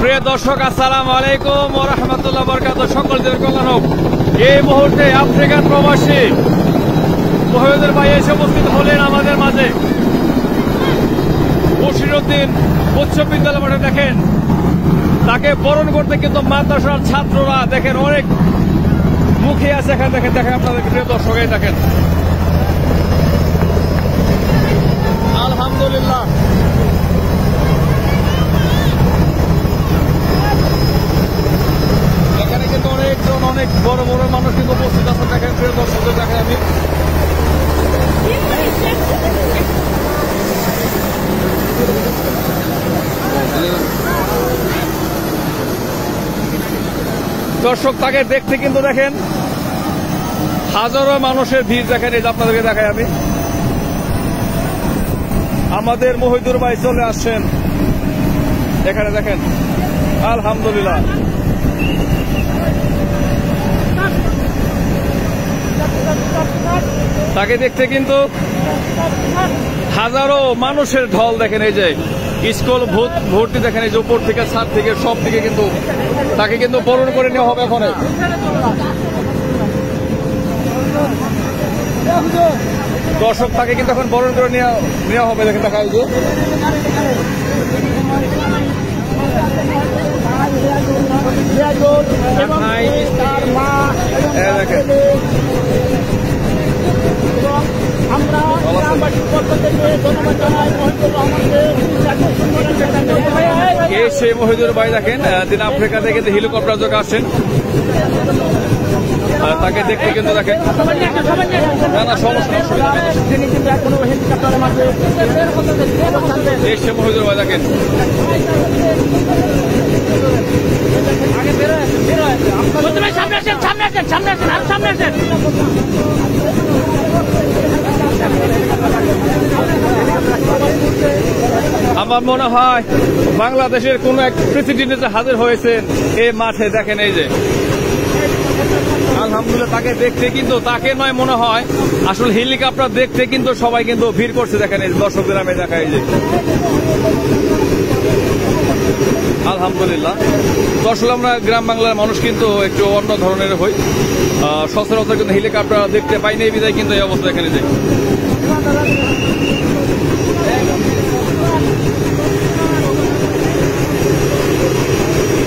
প্রিয় দর্শক, আসসালামু আলাইকুম ওয়া রাহমাতুল্লাহি ওয়া বারাকাতুহু। সকলদের কল্যাণ হোক। এই মুহূর্তে আফ্রিকান প্রবাসী মহিউদ্দিন ভাই এসে উপস্থিত হলেন আমাদের মাঝে। বশিরউদ্দিন উচ্চ বিদ্যালয় মাঠে দেখেন, তাকে বরণ করতে কিন্তু মাদ্রাসার ছাত্ররা দেখেন অনেক মুখে আছে। এখানে দেখেন দেখেন আপনাদের প্রিয় দর্শক, এই দেখেন আলহামদুলিল্লাহ। এখানে কিন্তু অনেকজন অনেক বড় বড় মানুষ কিন্তু উপস্থিত আছে। দেখেন প্রিয় দর্শকদের দেখেন আমি দর্শক, তাকে দেখতে কিন্তু দেখেন হাজারো মানুষের ভিড়। দেখেন এই যে আপনাদেরকে দেখাই আমি, আমাদের মহিউদ্দিন ভাই চলে আসছেন এখানে দেখেন আলহামদুলিল্লাহ। তাকে দেখতে কিন্তু হাজারো মানুষের ঢল। দেখেন এই যে স্কুল ভর্তি, দেখেন এই যে উপর থেকে ছাদ থেকে সব থেকে কিন্তু তাকে কিন্তু বরণ করে নেওয়া হবে। এখন দর্শক, তাকে কিন্তু এখন বরণ করে নেওয়া হবে। দেখেন দেখা যায় যে সেই মহিউদ্দিন ভাই দেখেন তিনি আফ্রিকা থেকে হেলিকপ্টার যোগে আসছেন। তাকে দেখতে কিন্তু দেখেন নানা সমস্যা। সেই মহিউদ্দিন ভাই দেখেন আমার মনে হয় বাংলাদেশের কোন এক প্রেসিডেন্ট এসে হাজির হয়েছেন এই মাঠে। দেখেন এই যে আলহামদুলিল্লাহ, তাকে দেখতে কিন্তু তাকে নয় মনে হয় আসলে হেলিকপ্টার দেখতে কিন্তু সবাই কিন্তু ভিড় করছে। দেখেন এই দর্শকদের আমি দেখাই যে আলহামদুলিল্লাহ। দর্শক, আমরা গ্রাম বাংলার মানুষ কিন্তু একটু অন্য ধরনের হই, সচরাচর কিন্তু হেলিকপ্টার দেখতে পাইনি এই বিধায় কিন্তু এই অবস্থা। এখানে যে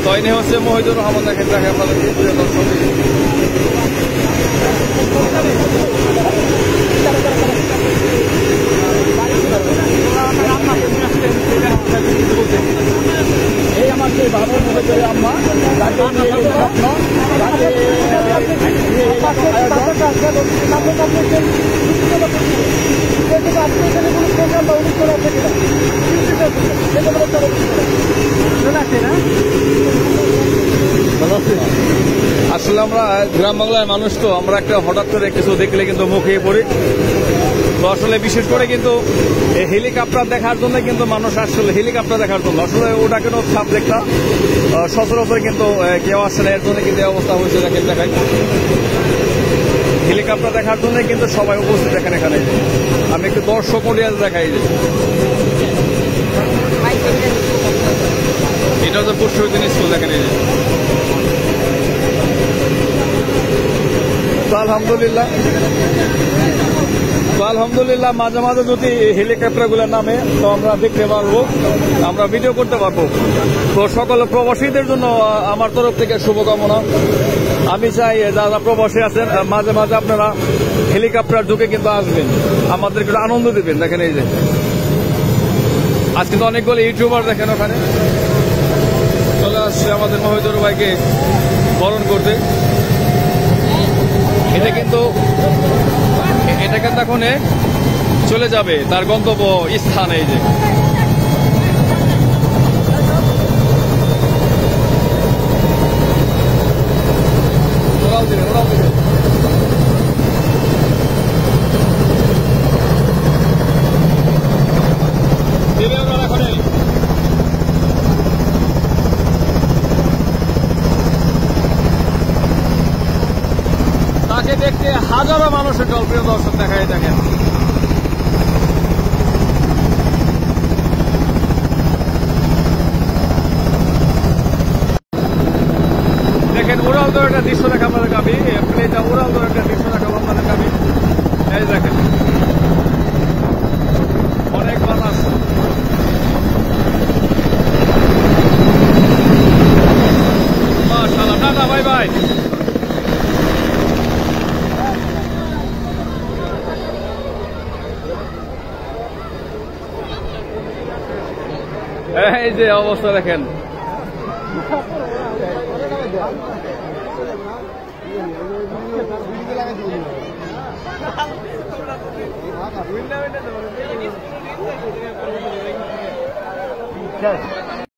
তৈরি হচ্ছে মহিউদ্দিন রহমান। দেখেন দেখেন আপনাদেরকে প্রিয় দর্শক, এই আমার সেই বাবার মহিউদ্দিন আম্মা আসলে আমরা গ্রাম বাংলার মানুষ তো আমরা একটা হঠাৎ করে কিছু দেখলে কিন্তু মুখিয়ে পড়ি। তো আসলে বিশেষ করে কিন্তু এই হেলিকপ্টার দেখার জন্য কিন্তু মানুষ আসলে হেলিকপ্টার দেখার জন্য আসলে ওটা কেন সাবজেক্টটা সচরাচর কিন্তু কেউ আসছে না, এর জন্য কিন্তু এই অবস্থা হয়েছে। দেখেন দেখাই হেলিকপ্টার দেখার জন্য কিন্তু সবাই উপস্থিত। দেখেন এখানে আমি একটু দর্শক মডিয়াল দেখাই যে এটা হচ্ছে বশিরউদ্দিন স্কুল। দেখেন এই যে আলহামদুলিল্লাহ মাঝে মাঝে যদি হেলিকপ্টার গুলোর নামে তো আমরা দেখতে পারবো, আমরা ভিডিও করতে পারবো। তো সকল প্রবাসীদের জন্য আমার তরফ থেকে শুভকামনা। আমি চাই যারা প্রবাসী আছেন মাঝে মাঝে আপনারা হেলিকপ্টার যুগে কিন্তু আসবেন, আমাদেরকে আনন্দ দিবেন। দেখেন এই যে আজ কিন্তু অনেকগুলো ইউটিউবার দেখেন ওখানে চলে আসছে আমাদের মহিউদ্দিন ভাইকে বরণ করতে। এটা কিন্তু এখন চলে যাবে তার গন্তব্য স্থানে। এই যে তাকে দেখতে হাজারো মানুষের দল। প্রিয় দর্শক দেখাই দেখেন ওরাল ধরে একটা দৃশ্য দেখা আপনাদের আমি প্লেটা ওরাল ধরে একটা দৃশ্য দেখাবো আপনাদের আমি এই দেখেন অনেক বাতাস মাশাআল্লাহ টাটা বাই বাই এই যে অবস্থা দেখেন Yes.